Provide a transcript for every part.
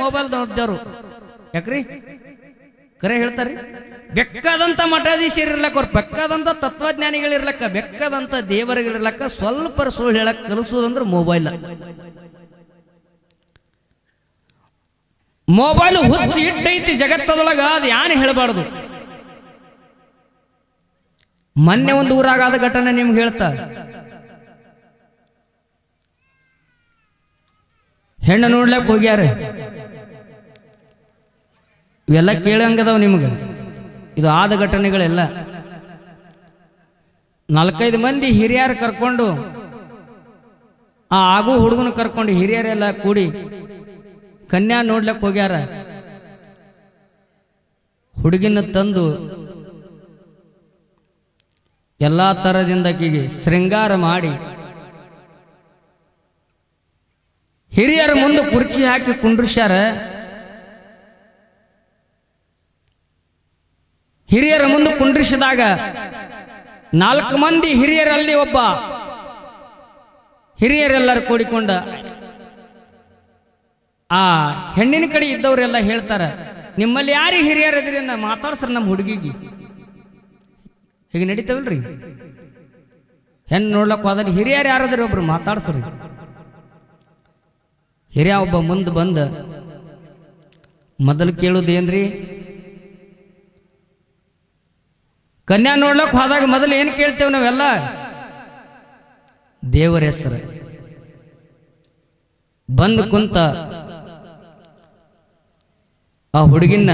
Mobile ನೋಡ್ದವ್ರು. ಯಾಕ್ರಿ ಕರೆ ಹೇಳ್ತಾರ್ರಿ? ಬೆಕ್ಕದಂತ ಮಠಾಧೀಶರಿರ್ಲಕ್ಕ, ಅವ್ರು ಬೆಕ್ಕದಂತ ತತ್ವಜ್ಞಾನಿಗಳಿರ್ಲಕ್ಕ, ಬೆಕ್ಕದಂತ ದೇವರುಗಳಿರ್ಲಕ್ಕ ಸ್ವಲ್ಪ ಸುಳ್ಳು ಹೇಳಕ್ ಕಲಿಸೋದಂದ್ರೆ ಮೊಬೈಲ್. ಮೊಬೈಲ್ ಹುಚ್ಚಿ ಇಟ್ಟೈತಿ ಜಗತ್ತದೊಳಗ, ಅದು ಯಾನು ಹೇಳಬಾರ್ದು. ಮೊನ್ನೆ ಒಂದು ಊರಾಗಾದ ಘಟನೆ ನಿಮ್ಗೆ ಹೇಳ್ತಾ. ಹೆಣ್ಣು ನೋಡ್ಲಕ್ ಹೋಗ್ಯಾರ. ಇವೆಲ್ಲ ಕೇಳಂಗದವ್ ನಿಮ್ಗೆ, ಇದು ಆದ ಘಟನೆಗಳೆಲ್ಲ. 4-5 ಮಂದಿ ಹಿರಿಯರು ಕರ್ಕೊಂಡು, ಆ ಆಗು ಹುಡುಗನ ಕರ್ಕೊಂಡು ಹಿರಿಯರೆಲ್ಲ ಕೂಡಿ ಕನ್ಯಾ ನೋಡ್ಲಕ್ ಹೋಗ್ಯಾರ. ಹುಡುಗಿನ ತಂದು ಎಲ್ಲಾ ತರದಿಂದ ಆಕಿಗೆ ಶೃಂಗಾರ ಮಾಡಿ ಹಿರಿಯರ ಮುಂದೆ ಕುರ್ಚಿ ಹಾಕಿ ಕುಂಡ್ರಿಸ್ಯಾರ. ಹಿರಿಯರ ಮುಂದೆ ಕುಂಡ್ರಿಸಿದಾಗ 4 ಮಂದಿ ಹಿರಿಯರಲ್ಲಿ ಒಬ್ಬ ಹಿರಿಯರೆಲ್ಲರೂ ಕೂಡಿಕೊಂಡ ಆ ಹೆಣ್ಣಿನ ಕಡೆ ಇದ್ದವರೆಲ್ಲ ಹೇಳ್ತಾರ, ನಿಮ್ಮಲ್ಲಿ ಯಾರು ಹಿರಿಯರದ್ರಿ ಅಂತ ಮಾತಾಡ್ಸ್ರ ನಮ್ಮ ಹುಡುಗಿಗೆ. ಹೀಗೆ ನಡೀತಾವಲ್ರಿ, ಹೆಣ್ಣು ನೋಡ್ಲಕ್ ಹೋದ್ರೆ ಹಿರಿಯರು ಯಾರಾದ್ರಿ ಒಬ್ರು ಮಾತಾಡ್ಸ್ರಿ. ಹಿರಿಯ ಒಬ್ಬ ಮುಂದೆ ಬಂದ ಮೊದಲು ಕೇಳುದೇನ್ರಿ, ಕನ್ಯಾ ನೋಡ್ಲಕ್ ಹೋದಾಗ ಮೊದಲು ಏನ್ ಕೇಳ್ತೇವೆ ನಾವೆಲ್ಲ? ದೇವರ ಹೆಸರು. ಬಂದು ಕುಂತ ಆ ಹುಡುಗಿನ,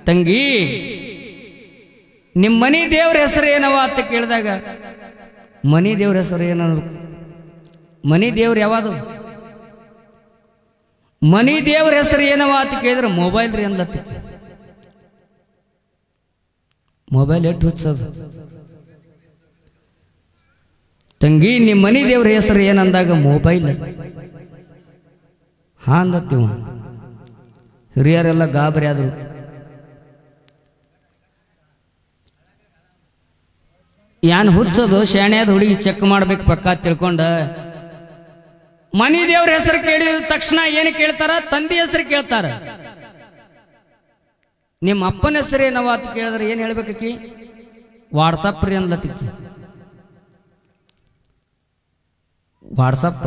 ತಂಗಿ ನಿಮ್ಮ ಮನಿ ದೇವ್ರ ಹೆಸರು ಏನವ ಅಂತ ಕೇಳಿದಾಗ, ಮನಿ ದೇವ್ರ ಹೆಸರು ಏನನ್ಬೇಕು? ಮನಿ ದೇವ್ರ ಯಾವುದು? ಮನಿ ದೇವ್ರ ಹೆಸರು ಏನವ ಅಂತ ಕೇಳಿದ್ರೆ ಮೊಬೈಲ್ ರೀ ಅಂದತ್ತ. ಮೊಬೈಲ್ ಎಷ್ಟು ಹುಚ್ಚದು. ತಂಗಿ ನಿಮ್ಮ ಮನಿ ದೇವ್ರ ಹೆಸರು ಏನಂದಾಗ ಮೊಬೈಲ್. ಹಾ ಅಂದತ್ತೀವ. ಹಿರಿಯರೆಲ್ಲ ಗಾಬರಿ ಆದ್ರು. ಯಾನ್ ಹುಚ್ಚದು ಶಾಣೆಯಾದ ಹುಡುಗಿ ಚೆಕ್ ಮಾಡ್ಬೇಕು ಪಕ್ಕ ತಿಳ್ಕೊಂಡ. ಮನಿ ದೇವ್ರ ಹೆಸರು ಕೇಳಿದ ತಕ್ಷಣ ಏನು ಕೇಳ್ತಾರ? ತಂದೆ ಹೆಸರು ಕೇಳ್ತಾರ. ನಿಮ್ಮ ಅಪ್ಪನ ಹೆಸರು ಏನವ ಅಂತ ಕೇಳಿದ್ರೆ ಏನ್ ಹೇಳ್ಬೇಕಿ? ವಾಟ್ಸಪ್ ರೀ ಅಂದ್ಲತ್ತಿಕ್ಕಿ. ವಾಟ್ಸಪ್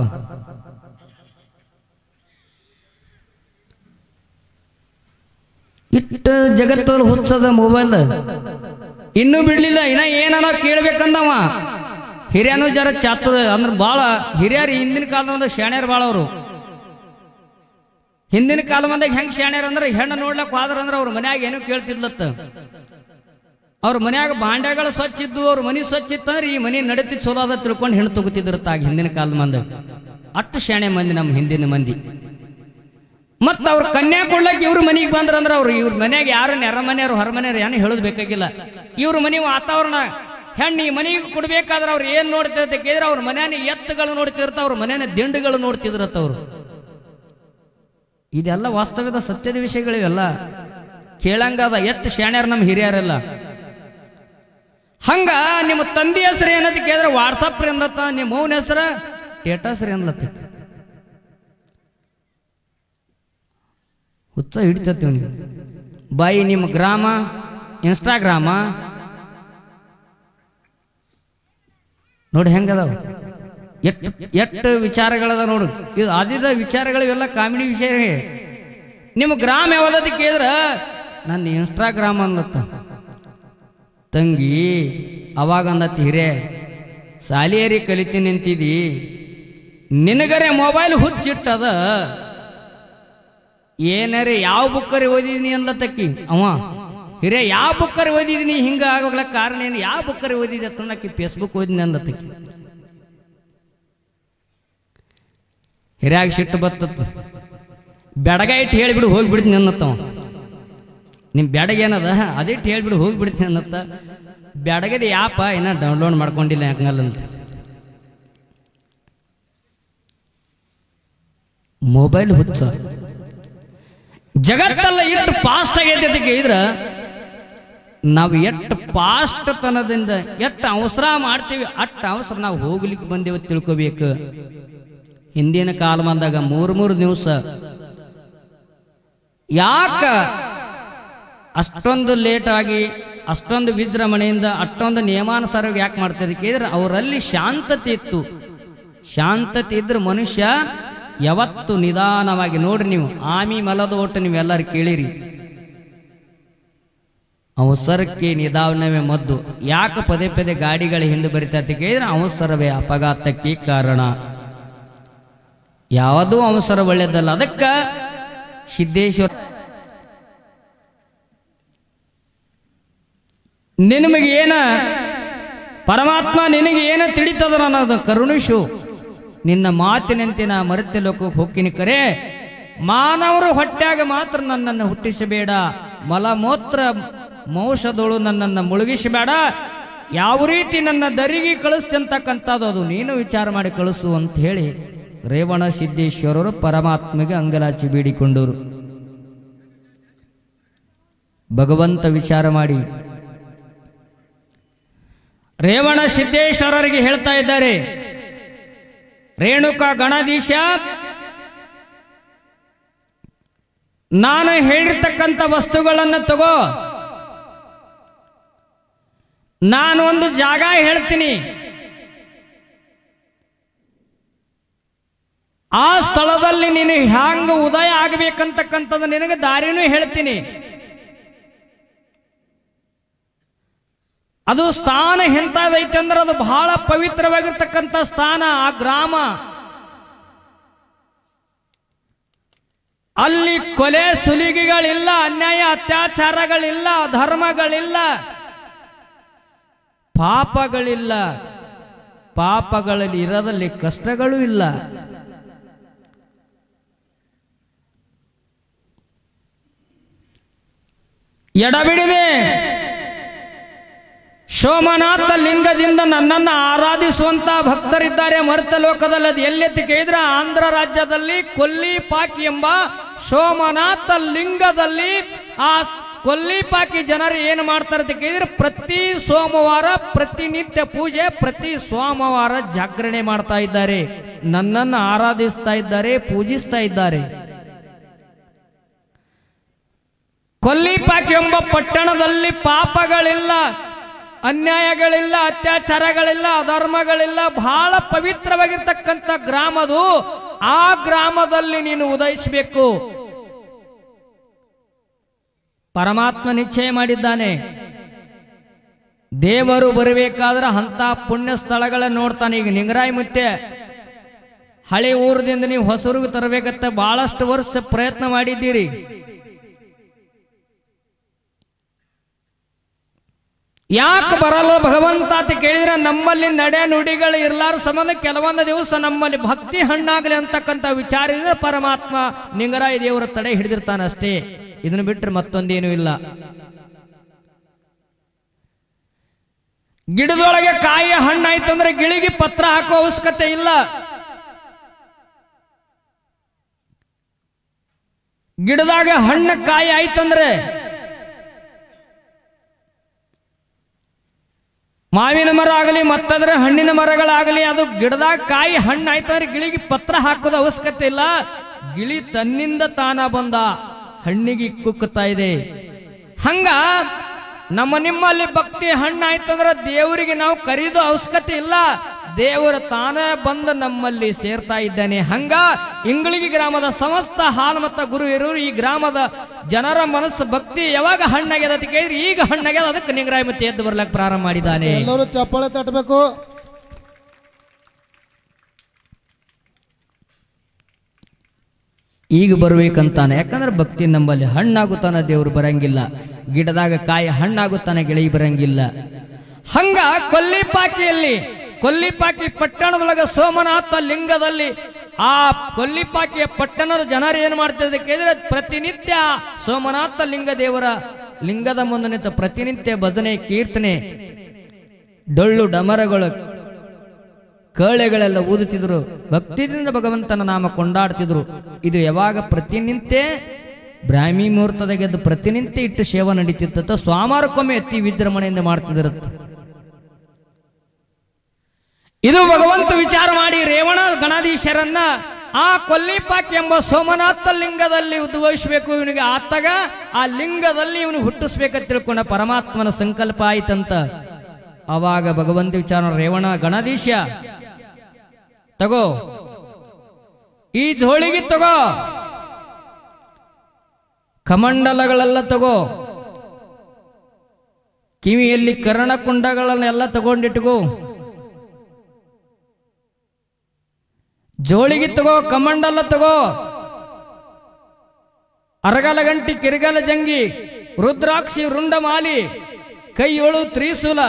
ಇಟ್ಟು ಜಗತ್ತಲ್ಲಿ ಹುಚ್ಚದ ಮೊಬೈಲ್. ಇನ್ನೂ ಬಿಡ್ಲಿಲ್ಲ, ಇನ್ನ ಏನಾರ ಕೇಳ್ಬೇಕಂದವ. ಹಿರಿಯನು ಜರ ಚಾತದ ಅಂದ್ರೆ ಬಾಳ ಹಿರಿಯರು ಹಿಂದಿನ ಕಾಲದ ಶಾಣ್ಯರು ಬಾಳ. ಅವರು ಹಿಂದಿನ ಕಾಲ ಮಂದಾಗ ಹೆಂಗ್ ಶಾಣ್ಯರ್ ಅಂದ್ರೆ, ಹೆಣ್ಣು ನೋಡ್ಲಕ್ ಹೋದ್ರಂದ್ರೆ ಅವ್ರ ಮನ್ಯಾಗ ಏನೂ ಕೇಳ್ತಿದ್ಲತ್ತ. ಅವ್ರ ಮನ್ಯಾಗ ಬಾಂಡ್ಯಗಳು ಸ್ವಚ್ಛ ಇದ್ದು, ಅವ್ರ ಮನಿ ಸ್ವಚ್ಛ ಇತ್ತಂದ್ರೆ ಈ ಮನಿ ನಡೀತಿ ಚಲೋ ಅದ ತಿಳ್ಕೊಂಡು ಹೆಣ್ಣು ತಗೋತಿದ್ರತ್ತಾಗ ಹಿಂದಿನ ಕಾಲದ ಮಂದಾಗ. ಅಷ್ಟು ಶಾಣೆ ಮಂದಿ ನಮ್ಮ ಹಿಂದಿನ ಮಂದಿ. ಮತ್ತ ಅವ್ರ ಕನ್ಯಾ ಕೊಡ್ಲಕ್ ಇವ್ರ ಮನಿಗೆ ಬಂದ್ರಂದ್ರ ಅವ್ರು ಇವ್ರ ಮನ್ಯಾಗ ಯಾರು ನೆರಮನೆಯವ್ರು ಹೊರಮನೆಯವ್ರು ಏನು ಹೇಳೋದು ಬೇಕಾಗಿಲ್ಲ. ಇವ್ರ ಮನಿ ವಾತಾವರಣ ಹೆಣ್ಣು ಈ ಮನಿಗೆ ಕೊಡ್ಬೇಕಾದ್ರೆ ಅವ್ರು ಏನ್ ನೋಡ್ತಿರ್ತ ಕೇಳಿದ್ರೆ, ಅವ್ರ ಮನ್ಯಾನ ಎತ್ತುಗಳು ನೋಡ್ತಿರ್ತ, ಅವ್ರ ಮನ್ಯಾನ ದಿಂಡುಗಳು ನೋಡ್ತಿದ್ರತ್ತ ಅವ್ರು. ಇದೆಲ್ಲ ವಾಸ್ತವ್ಯದ ಸತ್ಯದ ವಿಷಯಗಳಿವೆಲ್ಲ. ಕೇಳಂಗಾದ ಎತ್ತು ಶಾಣ್ಯಾರ ನಮ್ಮ ಹಿರಿಯರೆಲ್ಲ. ಹಂಗ ನಿಮ್ಮ ತಂದೆ ಹೆಸರು ಏನಂತ ಕೇಳಿದ್ರೆ ವಾಟ್ಸಪ್ ರೀ ಅಂದತ್ತ. ನಿಮ್ಮ ಮೌನ ಹೆಸರು ಸ್ಟೇಟಸ್ ರೀ ಅಂದ್ಲತ್ತ. ಹುಚ್ಚ ಹಿಡಿತತ್ತೀವಿ. ಬಾಯಿ ನಿಮ್ಮ ಗ್ರಾಮ ಇನ್ಸ್ಟಾಗ್ರಾಮ ನೋಡಿ ಹೆಂಗದಾವ. ಎಷ್ಟು ವಿಚಾರಗಳದ ನೋಡು. ಇದು ಆದಿದ ವಿಚಾರಗಳು ಇವೆಲ್ಲ ಕಾಮಿಡಿ ವಿಷಯ. ನಿಮ್ಮ ಗ್ರಾಮ ಯಾವ್ದತ್ತ ಕೇಳಿದ್ರ ನನ್ನ ಇನ್ಸ್ಟಾಗ್ರಾಮ್ ಅಂದತ್ತ. ತಂಗಿ ಅವಾಗ ಅಂದತ್ತಿ, ಹಿರೇ ಸಾಲಿಯರಿ ಕಲಿತೀನಿ ಅಂತಿದಿ, ನಿನಗರೆ ಮೊಬೈಲ್ ಹುಚ್ಚಿಟ್ಟದ. ಏನರೇ ಯಾವ ಬುಕ್ಕರಿ ಓದಿದೀನಿ ಅಂದತ್ತಕ್ಕಿ. ಅವ ಹಿರೇ ಯಾವ ಬುಕ್ಕರಿ ಓದಿದೀನಿ ಹಿಂಗ ಆಗೋಗ್ಲಕ್ಕ ಕಾರಣ ಏನು? ಯಾವ ಬುಕ್ಕರಿ ಓದಿದೆ ಅತ್ತನ್ನಕ್ಕಿ ಫೇಸ್ಬುಕ್ ಓದಿನಿ ಅಂದತ್ತಕ್ಕಿ. ಹಿರಿಯಾಗ ಸಿಟ್ಟು ಬತ್ತತ್ತ. ಬೆಡಗ ಇಟ್ಟು ಹೇಳಿಬಿಡು ಹೋಗಿಬಿಡ್ತೀನಿ ಅನ್ನತ್ತವ. ನಿಮ್ ಬೆಡಗೇನದ ಅದಿಟ್ಟು ಹೇಳ್ಬಿಡು ಹೋಗಿಬಿಡ್ತೀನಿ ಅನ್ನತ್ತ. ಬೆಡಗದ ಯಾಪ ಏನ ಡೌನ್ಲೋಡ್ ಮಾಡ್ಕೊಂಡಿಲ್ಲ ಹಂಗಲ್ಲಂತ. ಮೊಬೈಲ್ ಹುಚ್ಚ ಜಗತ್ತೆಲ್ಲ ಎಷ್ಟು ಫಾಸ್ಟ್ ಆಗೈತೆ ಅಂತ ಕೇಳಿದ್ರ, ನಾವು ಎಷ್ಟು ಫಾಸ್ಟ್ ತನದಿಂದ ಎಷ್ಟು ಅವಸರ ಮಾಡ್ತೀವಿ ಅಷ್ಟು ಅವಸರ ನಾವು ಹೋಗ್ಲಿಕ್ಕೆ ಬಂದೇವ ತಿಳ್ಕೋಬೇಕು. ಹಿಂದಿನ ಕಾಲ ಬಂದಾಗ 3 ದಿವಸ ಯಾಕ ಅಷ್ಟೊಂದು ಲೇಟ್ ಆಗಿ ಅಷ್ಟೊಂದು ವಿಜೃಂಭಣೆಯಿಂದ ಅಷ್ಟೊಂದು ನಿಯಮಾನುಸಾರವಾಗಿ ಯಾಕೆ ಮಾಡ್ತಿದ್ದೆ ಕೇಳಿದ್ರೆ ಅವರಲ್ಲಿ ಶಾಂತತೆ ಇತ್ತು. ಶಾಂತತೆ ಇದ್ರೆ ಮನುಷ್ಯ ಯಾವತ್ತು ನಿಧಾನವಾಗಿ ನೋಡ್ರಿ. ನೀವು ಆಮಿ ಮಲದ ಓಟ ನೀವೆಲ್ಲರೂ ಕೇಳಿರಿ, ಅವಸರಕ್ಕೆ ನಿಧಾನವೇ ಮದ್ದು. ಯಾಕೆ ಪದೇ ಪದೇ ಗಾಡಿಗಳ ಹಿಂದೆ ಬರಿತೈತೆ ಕೇಳಿದ್ರೆ ಅವಸರವೇ ಅಪಘಾತಕ್ಕೆ ಕಾರಣ. ಯಾವುದೂ ಅವಸರ ಒಳ್ಳೆಯದಲ್ಲ. ಅದಕ್ಕ ಸಿದ್ದೇಶ್ವರ ನಿನಗೆ ಏನ ಪರಮಾತ್ಮ ನಿನಗೆ ಏನ ತಿಳಿತದ ಅನ್ನೋದು ಕರುಣಿಸು. ನಿನ್ನ ಮಾತಿನಂತೆ ನಾ ಮರೆತ ಲೋಕಕ್ಕೆ ಹೋಗ್ತೀನಿ. ಕರೆ ಮಾನವರು ಹೊಟ್ಟ್ಯಾಗ ಮಾತ್ರ ನನ್ನನ್ನು ಹುಟ್ಟಿಸಬೇಡ, ಮಲಮೂತ್ರ ಮೌಷಧಗಳು ನನ್ನನ್ನು ಮುಳುಗಿಸಬೇಡ. ಯಾವ ರೀತಿ ನನ್ನ ದರಿಗೆ ಕಳಿಸ್ತಂತಕ್ಕಂಥದ್ದು ಅದು ನೀನು ವಿಚಾರ ಮಾಡಿ ಕಳಿಸು ಅಂತ ಹೇಳಿ ರೇವಣ ಸಿದ್ದೇಶ್ವರರು ಪರಮಾತ್ಮಗೆ ಅಂಗಲಾಚಿ ಬೇಡಿಕೊಂಡರು. ಭಗವಂತ ವಿಚಾರ ಮಾಡಿ ರೇವಣ ಸಿದ್ದೇಶ್ವರರಿಗೆ ಹೇಳ್ತಾ ಇದ್ದಾರೆ, ರೇಣುಕಾ ಗಣಾಧೀಶ, ನಾನು ಹೇಳಿರ್ತಕ್ಕಂಥ ವಸ್ತುಗಳನ್ನು ತಗೋ. ನಾನು ಒಂದು ಜಾಗ ಹೇಳ್ತೀನಿ, ಆ ಸ್ಥಳದಲ್ಲಿ ನೀನು ಹ್ಯಾಂಗ ಉದಯ ಆಗಬೇಕಂತಕ್ಕಂಥದ್ದು ನಿನಗೆ ದಾರಿನೂ ಹೇಳ್ತೀನಿ. ಅದು ಸ್ಥಾನ ಎಂಥದೈತೆ ಅಂದ್ರೆ ಅದು ಬಹಳ ಪವಿತ್ರವಾಗಿರ್ತಕ್ಕಂಥ ಸ್ಥಾನ. ಆ ಗ್ರಾಮ, ಅಲ್ಲಿ ಕೊಲೆ ಸುಲಿಗೆಗಳಿಲ್ಲ, ಅನ್ಯಾಯ ಅತ್ಯಾಚಾರಗಳಿಲ್ಲ, ಧರ್ಮಗಳಿಲ್ಲ, ಪಾಪಗಳಿಲ್ಲ. ಪಾಪಗಳಲ್ಲಿ ಇರೋದಲ್ಲಿ ಕಷ್ಟಗಳು ಇಲ್ಲ. ಎಡಬಿಡದೆ ಸೋಮನಾಥ ಲಿಂಗದಿಂದ ನನ್ನನ್ನು ಆರಾಧಿಸುವಂತ ಭಕ್ತರಿದ್ದಾರೆ ಮರ್ತ ಲೋಕದಲ್ಲಿ. ಅದು ಎಲ್ಲೆತ್ತಿ ಕೇಳಿದ್ರೆ ಆಂಧ್ರ ರಾಜ್ಯದಲ್ಲಿ ಕೊಲ್ಲಿಪಾಕಿ ಎಂಬ ಸೋಮನಾಥ ಲಿಂಗದಲ್ಲಿ ಆ ಕೊಲ್ಲಿಪಾಕಿ ಜನರು ಏನು ಮಾಡ್ತಾರೆ ಅಂತ ಕೇಳಿದ್ರೆ ಪ್ರತಿ ಸೋಮವಾರ ಪ್ರತಿನಿತ್ಯ ಪೂಜೆ, ಪ್ರತಿ ಸೋಮವಾರ ಜಾಗರಣೆ ಮಾಡ್ತಾ ಇದ್ದಾರೆ, ನನ್ನನ್ನು ಆರಾಧಿಸ್ತಾ ಇದ್ದಾರೆ, ಪೂಜಿಸ್ತಾ ಇದ್ದಾರೆ. ಕೊಲ್ಲಿಪಾಕಿ ಎಂಬ ಪಟ್ಟಣದಲ್ಲಿ ಪಾಪಗಳಿಲ್ಲ, ಅನ್ಯಾಯಗಳಿಲ್ಲ, ಅತ್ಯಾಚಾರಗಳಿಲ್ಲ, ಅಧರ್ಮಗಳಿಲ್ಲ, ಬಹಳ ಪವಿತ್ರವಾಗಿರ್ತಕ್ಕಂಥ ಗ್ರಾಮದು. ಆ ಗ್ರಾಮದಲ್ಲಿ ನೀನು ಉದಯಿಸಬೇಕು. ಪರಮಾತ್ಮ ನಿಶ್ಚಯ ಮಾಡಿದ್ದಾನೆ. ದೇವರು ಬರಬೇಕಾದ್ರೆ ಅಂತ ಪುಣ್ಯ ಸ್ಥಳಗಳನ್ನ ನೋಡ್ತಾನೆ. ಈಗ ನಿಂಗರಾಯಿ ಮುತ್ತೆ ಹಳೆ ಊರದಿಂದ ನೀವು ಹೊಸೂರಿಗೆ ತರಬೇಕಂತ ಬಹಳಷ್ಟು ವರ್ಷ ಪ್ರಯತ್ನ ಮಾಡಿದ್ದೀರಿ. ಯಾಕೆ ಬರಲ್ಲ ಭಗವಂತ ಅಂತ ಕೇಳಿದ್ರೆ ನಮ್ಮಲ್ಲಿ ನಡೆ ನುಡಿಗಳು ಇರ್ಲಾರ ಸಂಬಂಧ ಕೆಲವೊಂದು ದಿವಸ ನಮ್ಮಲ್ಲಿ ಭಕ್ತಿ ಹಣ್ಣಾಗಲಿ ಅಂತಕ್ಕಂಥ ವಿಚಾರದಿಂದ ಪರಮಾತ್ಮ ನಿಂಗರಾಯ ದೇವರ ತಡೆ ಹಿಡಿದಿರ್ತಾನೆ ಅಷ್ಟೇ. ಇದನ್ನು ಬಿಟ್ಟರೆ ಮತ್ತೊಂದೇನು ಇಲ್ಲ. ಗಿಡದೊಳಗೆ ಕಾಯಿ ಹಣ್ಣಾಯ್ತಂದ್ರೆ ಗಿಳಿಗೆ ಪತ್ರ ಹಾಕೋ ಅವಶ್ಯಕತೆ ಇಲ್ಲ. ಗಿಡದಾಗ ಹಣ್ಣು ಕಾಯಿ ಆಯ್ತಂದ್ರೆ ಮಾವಿನ ಮರ ಆಗಲಿ ಮತ್ತದ್ರ ಹಣ್ಣಿನ ಮರಗಳಾಗಲಿ ಅದು ಗಿಡದಾಗ ಕಾಯಿ ಹಣ್ಣು ಆಯ್ತಂದ್ರೆ ಗಿಳಿಗೆ ಪತ್ರ ಹಾಕೋದು ಅವಶ್ಯಕತೆ ಇಲ್ಲ. ಗಿಳಿ ತನ್ನಿಂದ ತಾನ ಬಂದ ಹಣ್ಣಿಗೆ ಕುಕ್ಕುತ್ತಾ ಇದೆ. ಹಂಗ ನಿಮ್ಮಲ್ಲಿ ಭಕ್ತಿ ಹಣ್ಣಾಯ್ತಂದ್ರೆ ದೇವರಿಗೆ ನಾವು ಕರೀದು ಅವಶ್ಯಕತೆ ಇಲ್ಲ. ದೇವರು ತಾನೇ ಬಂದು ನಮ್ಮಲ್ಲಿ ಸೇರ್ತಾ ಇದ್ದಾನೆ. ಹಂಗ ಇಂಗಳಿಗೆ ಗ್ರಾಮದ ಸಮಸ್ತ ಹಾಲಮತ್ತ ಗುರು ಇರೋರು ಈ ಗ್ರಾಮದ ಜನರ ಮನಸ್ಸು ಭಕ್ತಿ ಯಾವಾಗ ಹಣ್ಣಾಗ್ಯದ ಅಂತ ಕೇಳಿದ್ರೆ ಈಗ ಹಣ್ಣಾಗ್ಯದ. ಅದಕ್ಕೆ ನಿಂಗರಾಯ ಮತ್ತೆ ಎದ್ದು ಬರ್ಲಕ್ಕೆ ಪ್ರಾರಂಭ ಮಾಡಿದ್ದಾನೆ. ಎಲ್ಲರೂ ಚಪ್ಪಾಳೆ ತಟ್ಟಬೇಕು. ಈಗ ಬರ್ಬೇಕಂತಾನೆ. ಯಾಕಂದ್ರೆ ಭಕ್ತಿ ನಮ್ಮಲ್ಲಿ ಹಣ್ಣಾಗುತ್ತಾನ, ದೇವರು ಬರಂಗಿಲ್ಲ. ಗಿಡದಾಗ ಕಾಯಿ ಹಣ್ಣಾಗುತ್ತಾನೆ, ಗಿಳಿ ಬರಂಗಿಲ್ಲ. ಹಂಗ ಕೊಲ್ಲಿಪಾಕಿ ಪಟ್ಟಣದೊಳಗ ಸೋಮನಾಥ ಲಿಂಗದಲ್ಲಿ ಆ ಕೊಲ್ಲಿಪಾಕಿಯ ಪಟ್ಟಣದ ಜನರು ಏನ್ ಮಾಡ್ತಿದ್ರು ಕೇಳಿದ್ರೆ ಪ್ರತಿನಿತ್ಯ ಸೋಮನಾಥ ಲಿಂಗ ದೇವರ ಲಿಂಗದ ಮುಂದೆ ನಿಂತ ಪ್ರತಿನಿತ್ಯ ಭಜನೆ, ಕೀರ್ತನೆ, ಡೊಳ್ಳು ಡಮರಗಳು, ಕೇಳೆಗಳೆಲ್ಲ ಊದುತ್ತಿದ್ರು. ಭಕ್ತಿಯಿಂದ ಭಗವಂತನ ನಾಮ ಕೊಂಡಾಡ್ತಿದ್ರು. ಇದು ಯಾವಾಗ ಪ್ರತಿನಿತ್ಯ ಬ್ರಾಹ್ಮಿ ಮುಹೂರ್ತದಾಗೆದ್ದು ಪ್ರತಿನಿತ್ಯ ಇಟ್ಟು ಸೇವೆ ನಡೀತಿತ್ತ. ಸ್ವಾಮಾರಕ್ಕೊಮ್ಮೆ ಅತಿ ವಿಜೃಂಭಣೆಯಿಂದ ಮಾಡ್ತಿದ್ರತ್ತ. ಇದು ಭಗವಂತ ವಿಚಾರ ಮಾಡಿ ರೇವಣ ಗಣಾಧೀಶರನ್ನ ಆ ಕೊಲ್ಲಿಪಾಕ್ ಎಂಬ ಸೋಮನಾಥ ಲಿಂಗದಲ್ಲಿ ಉದ್ಭವಿಸಬೇಕು ಇವನಿಗೆ. ಆತಗ ಆ ಲಿಂಗದಲ್ಲಿ ಇವನು ಹುಟ್ಟಿಸ್ಬೇಕಂತ ತಿಳ್ಕೊಂಡ ಪರಮಾತ್ಮನ ಸಂಕಲ್ಪ ಆಯ್ತಂತ. ಅವಾಗ ಭಗವಂತ ವಿಚಾರ, ರೇವಣ ಗಣಾಧೀಶ ತಗೋ, ಈ ಜೋಳಿಗೆ ತಗೋ, ಕಮಂಡಲಗಳೆಲ್ಲ ತಗೋ, ಕಿವಿಯಲ್ಲಿ ಕರ್ಣಕುಂಡಗಳನ್ನೆಲ್ಲ ತಗೊಂಡಿಟ್ಕೋ, ಜೋಳಿಗೆ ತಗೋ, ಕಮಂಡಲ ತಗೋ, ಅರಗಲ ಗಂಟಿ ಕಿರಿಗಲ ಜಂಗಿ, ರುದ್ರಾಕ್ಷಿ ರುಂಡಮಾಲಿ, ಕೈಯೊಳು ತ್ರಿಶೂಲ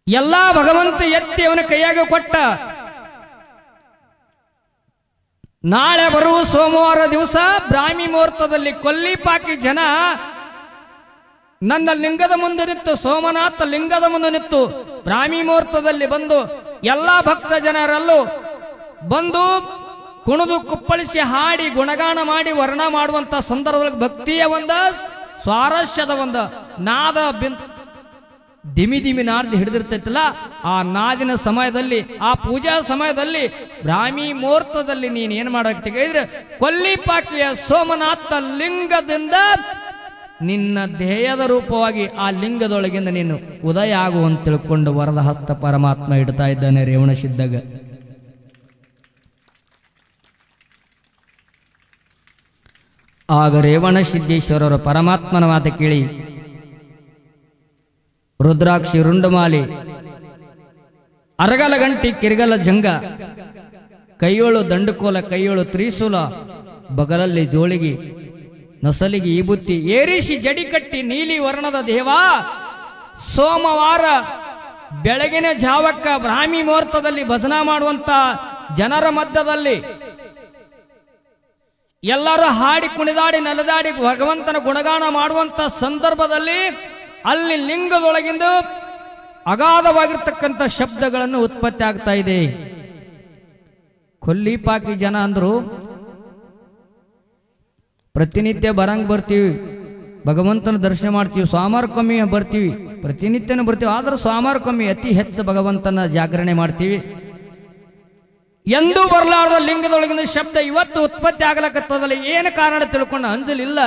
ಎಲ್ಲಾ ಭಗವಂತ ಎತ್ತಿ ಅವನ ಕೈಯಾಗ ಕೊಟ್ಟ. ನಾಳೆ ಬರುವ ಸೋಮವಾರ ದಿವಸ ಬ್ರಾಹ್ಮಿ ಮುಹೂರ್ತದಲ್ಲಿ ಕೊಲ್ಲಿಪಾಕಿ ಜನ ನನ್ನ ಲಿಂಗದ ಮುಂದೆ ನಿಂತು, ಸೋಮನಾಥ ಲಿಂಗದ ಮುಂದೆ ನಿಂತು ಬ್ರಾಹ್ಮಿ ಮುಹೂರ್ತದಲ್ಲಿ ಬಂದು ಎಲ್ಲಾ ಭಕ್ತ ಜನರಲ್ಲೂ ಬಂದು ಕುಣಿದು ಕುಪ್ಪಳಿಸಿ ಹಾಡಿ ಗುಣಗಾನ ಮಾಡಿ ವರ್ಣ ಮಾಡುವಂತ ಸಂದರ್ಭದಲ್ಲಿ ಭಕ್ತಿಯ ಒಂದು ಸ್ವಾರಸ್ಯದ ಒಂದು ನಾದ ದಿಮಿ ದಿಮಿ ನಾರ್ದು ಹಿಡಿದಿರ್ತೈತಲ್ಲ, ಆ ನಾದಿನ ಸಮಯದಲ್ಲಿ, ಆ ಪೂಜಾ ಸಮಯದಲ್ಲಿ ಬ್ರಾಹ್ಮಿ ಮುಹೂರ್ತದಲ್ಲಿ ನೀನು ಏನ್ ಮಾಡಕ್ಕೆ ಹೇಳಿದ್ರೆ, ಕೊಲ್ಲಿಪಾಕಿಯ ಸೋಮನಾಥ ಲಿಂಗದಿಂದ ನಿನ್ನ ಧ್ಯೇಯದ ರೂಪವಾಗಿ ಆ ಲಿಂಗದೊಳಗಿಂದ ನೀನು ಉದಯ ಆಗುವಂತ ತಿಳ್ಕೊಂಡು ವರದ ಹಸ್ತ ಪರಮಾತ್ಮ ಇಡ್ತಾ ಇದ್ದಾನೆ ರೇವಣ ಸಿದ್ಧಗ. ಆಗ ರೇವಣ ಸಿದ್ದೇಶ್ವರರ ಪರಮಾತ್ಮನ ಮಾತು ಕೇಳಿ ರುದ್ರಾಕ್ಷಿ ರುಂಡಮಾಲಿ, ಅರಗಲ ಗಂಟಿ ಕಿರಿಗಲ ಜಂಗ, ಕೈಯೋಳು ದಂಡುಕೋಲ, ಕೈಯೋಳು ತ್ರಿಶೂಲ, ಬಗಲಲ್ಲಿ ಜೋಳಿಗೆ, ನೊಸಲಿಗೆ ಈಬುತ್ತಿ ಏರಿಸಿ ಜಡಿ ಕಟ್ಟಿ ನೀಲಿ ವರ್ಣದ ದೇವ, ಸೋಮವಾರ ಬೆಳಗಿನ ಜಾವಕ್ಕ ಬ್ರಾಹ್ಮಿ ಮುಹೂರ್ತದಲ್ಲಿ ಭಜನಾ ಮಾಡುವಂತ ಜನರ ಮಧ್ಯದಲ್ಲಿ ಎಲ್ಲರೂ ಹಾಡಿ ಕುಣಿದಾಡಿ ನಲಿದಾಡಿ ಭಗವಂತನ ಗುಣಗಾನ ಮಾಡುವಂತ ಸಂದರ್ಭದಲ್ಲಿ ಅಲ್ಲಿ ಲಿಂಗದೊಳಗಿಂದ ಅಗಾಧವಾಗಿರ್ತಕ್ಕಂಥ ಶಬ್ದಗಳನ್ನು ಉತ್ಪತ್ತಿ ಆಗ್ತಾ ಇದೆ. ಕೊಲ್ಲಿಪಾಕಿ ಜನ ಅಂದ್ರು ಪ್ರತಿನಿತ್ಯ ಬರಂಗ್ ಬರ್ತೀವಿ, ಭಗವಂತನ ದರ್ಶನ ಮಾಡ್ತೀವಿ, ಸೋಮವಾರಕ್ಕೊಮ್ಮೆ ಬರ್ತೀವಿ, ಪ್ರತಿನಿತ್ಯನೂ ಬರ್ತೀವಿ, ಆದ್ರೆ ಸೋಮವಾರಕ್ಕೊಮ್ಮೆ ಅತಿ ಹೆಚ್ಚು ಭಗವಂತನ ಜಾಗರಣೆ ಮಾಡ್ತೀವಿ. ಎಂದೂ ಬರಲಾರದ ಲಿಂಗದೊಳಗಿನ ಶಬ್ದ ಇವತ್ತು ಉತ್ಪತ್ತಿ ಆಗ್ಲಕತ್ತದಲ್ಲಿ ಏನು ಕಾರಣ ತಿಳ್ಕೊಂಡು ಅಂಜಲಿಲ್ಲ.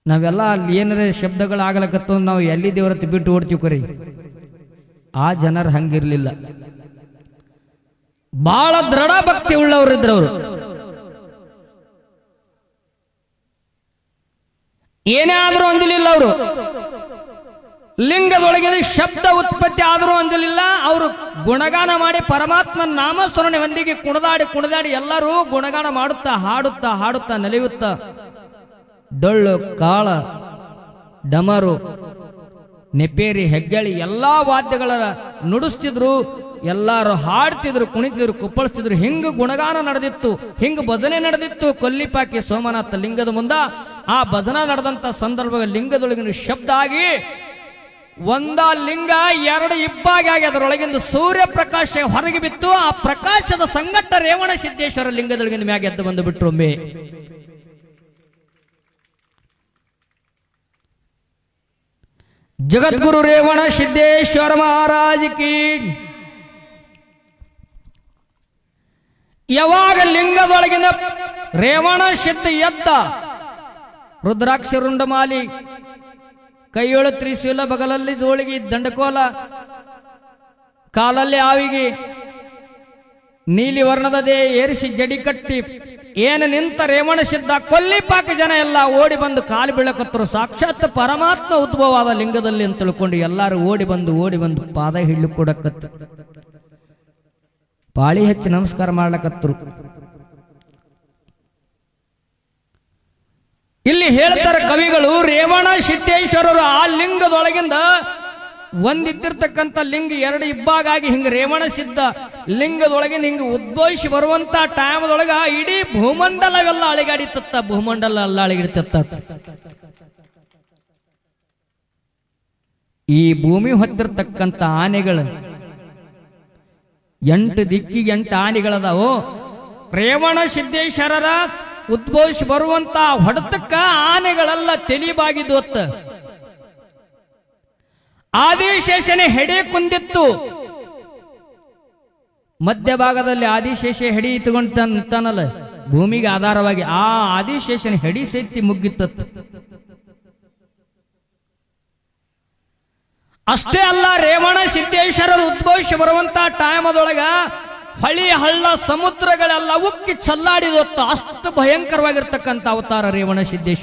ನಾವೆಲ್ಲ ಅಲ್ಲಿ ಏನಾರ ಶಬ್ದಗಳಾಗಲಕತ್ತ ನಾವು ಎಲ್ಲಿ ದೇವರತ್ತು ಬಿಟ್ಟು ಓಡ್ತೀವಿ ಕರಿ. ಆ ಜನರು ಹಂಗಿರ್ಲಿಲ್ಲ, ಬಹಳ ದೃಢ ಭಕ್ತಿ ಉಳ್ಳವರಿದ್ರವರು. ಏನೇ ಆದ್ರೂ ಅಂಜಲಿಲ್ಲ ಅವರು. ಲಿಂಗದೊಳಗಿನ ಶಬ್ದ ಉತ್ಪತ್ತಿ ಆದರೂ ಅಂಜಲಿಲ್ಲ. ಅವರು ಗುಣಗಾನ ಮಾಡಿ ಪರಮಾತ್ಮನ ನಾಮಸ್ಮರಣೆ ಹೊಂದಿಗೆ ಕುಣಿದಾಡಿ ಕುಣಿದಾಡಿ ಎಲ್ಲರೂ ಗುಣಗಾನ ಮಾಡುತ್ತಾ ಹಾಡುತ್ತಾ ಹಾಡುತ್ತಾ ನಲಿಯುತ್ತಾ ಡೊಳ್ಳು, ಕಾಳ, ಡಮರು, ನೆಪೇರಿ, ಹೆಗ್ಗಳಿ ಎಲ್ಲಾ ವಾದ್ಯಗಳ ನುಡಿಸ್ತಿದ್ರು. ಎಲ್ಲಾರು ಹಾಡ್ತಿದ್ರು, ಕುಣಿತಿದ್ರು, ಕುಪ್ಪಳಿಸ್ತಿದ್ರು. ಹಿಂಗ ಗುಣಗಾನ ನಡೆದಿತ್ತು, ಹಿಂಗ ಭಜನೆ ನಡೆದಿತ್ತು ಕೊಲ್ಲಿಪಾಕಿ ಸೋಮನಾಥ ಲಿಂಗದ ಮುಂದ. ಆ ಭಜನಾ ನಡೆದಂತ ಸಂದರ್ಭದಲ್ಲಿ ಲಿಂಗದೊಳಗಿನ ಶಬ್ದ ಆಗಿ ಒಂದ ಲಿಂಗ ಎರಡು ಇಬ್ಬಾಗಿ ಆಗಿ ಅದರೊಳಗಿಂದ ಸೂರ್ಯ ಪ್ರಕಾಶ ಹೊರಗೆ ಬಿತ್ತು. ಆ ಪ್ರಕಾಶದ ಸಂಗಟ ರೇವಣ ಸಿದ್ದೇಶ್ವರ ಲಿಂಗದೊಳಗಿಂದ ಮ್ಯಾಗೆ ಎದ್ದು ಬಂದು ಬಿಟ್ರು. ಒಮ್ಮೆ ಜಗದ್ಗುರು ರೇವಣ ಸಿದ್ದೇಶ್ವರ ಮಹಾರಾಜ್ ಕಿ. ಯಾವಾಗ ಲಿಂಗದೊಳಗಿನ ರೇವಣ ಸಿದ್ಧ ಎದ್ದ, ರುದ್ರಾಕ್ಷಿ ರುಂಡಮಾಲಿ, ಕೈಯೊಳು ತ್ರಿಶೂಲ, ಬಗಲಲ್ಲಿ ಜೋಳಿಗೆ, ದಂಡಕೋಲ, ಕಾಲಲ್ಲಿ ಆವಿಗೆ, ನೀಲಿ ವರ್ಣದ ದೇಹ ಏರಿಸಿ ಜಡಿ ಕಟ್ಟಿ ಏನು ನಿಂತ ರೇವಣ ಸಿದ್ಧ ಕೊಲ್ಲಿಪಾಕ ಜನ ಎಲ್ಲ ಓಡಿ ಬಂದು ಕಾಲು ಬೀಳಕತ್ತರು. ಸಾಕ್ಷಾತ್ ಪರಮಾತ್ಮ ಉದ್ಭವವಾದ ಲಿಂಗದಲ್ಲಿ ಅಂತ ತಿಳ್ಕೊಂಡು ಎಲ್ಲರೂ ಓಡಿ ಬಂದು ಪಾದ ಹಿಡ್ಲು ಕೊಡಕತ್ತು, ಪಾಳಿ ಹಚ್ಚಿ ನಮಸ್ಕಾರ ಮಾಡ್ಲಕತ್ತರು. ಇಲ್ಲಿ ಹೇಳ್ತಾರೆ ಕವಿಗಳು, ರೇವಣ ಸಿದ್ದೇಶ್ವರರು ಆ ಲಿಂಗದೊಳಗಿಂದ ಒಂದಿದ್ದಿರ್ತಕ್ಕಂಥ ಲಿಂಗ ಎರಡು ಇಬ್ಬಾಗಾಗಿ ಹಿಂಗ ರೇವಣ ಸಿದ್ಧ ಲಿಂಗದೊಳಗಿನ ಹಿಂಗ ಉದ್ಭವಿಸಿ ಬರುವಂತ ಟೈಮ್ದೊಳಗ ಇಡೀ ಭೂಮಂಡಲವೆಲ್ಲ ಅಳಿಗಾಡಿತ್ತ, ಭೂಮಂಡಲ ಎಲ್ಲ ಅಳಿಗಿಡ್ತಿತ್ತ. ಈ ಭೂಮಿ ಹೊತ್ತಿರ್ತಕ್ಕಂಥ ಆನೆಗಳು 8 ದಿಕ್ಕಿಗೆ 8 ಆನೆಗಳದಾವು. ರೇವಣ ಸಿದ್ದೇಶ್ವರರ ಉದ್ಭವಿಸಿ ಬರುವಂತ ಹೊಡೆತಕ್ಕ ಆನೆಗಳೆಲ್ಲ ತೆಲಿಬಾಗಿದ್ದು ಹೊತ್ತ. ಆದಿಶೇಷನ ಹೆಡೆ ಕುಂದಿತ್ತು. ಮಧ್ಯಭಾಗದಲ್ಲಿ ಆದಿಶೇಷ ಹೆಡಿ ಇಟ್ಕೊಂಡಲ್ಲ ಭೂಮಿಗೆ ಆಧಾರವಾಗಿ, ಆ ಆದಿಶೇಷನ ಹೆಡಿ ಸೈತಿ ಮುಗ್ಗಿತ್ತತ್ತು. ಅಷ್ಟೇ ಅಲ್ಲ, ರೇವಣ ಸಿದ್ದೇಶ್ವರರು ಉದ್ಭವಿಸಿ ಬರುವಂತ ಟೈಮದೊಳಗ ಹೊಳಿ ಹಳ್ಳ ಸಮುದ್ರಗಳೆಲ್ಲ ಉಕ್ಕಿ ಚಲ್ಲಾಡಿದೊತ್ತು. ಅಷ್ಟು ಭಯಂಕರವಾಗಿರ್ತಕ್ಕಂಥ ಅವತಾರ ರೇವಣ ಸಿದ್ದೇಶ್ವರ.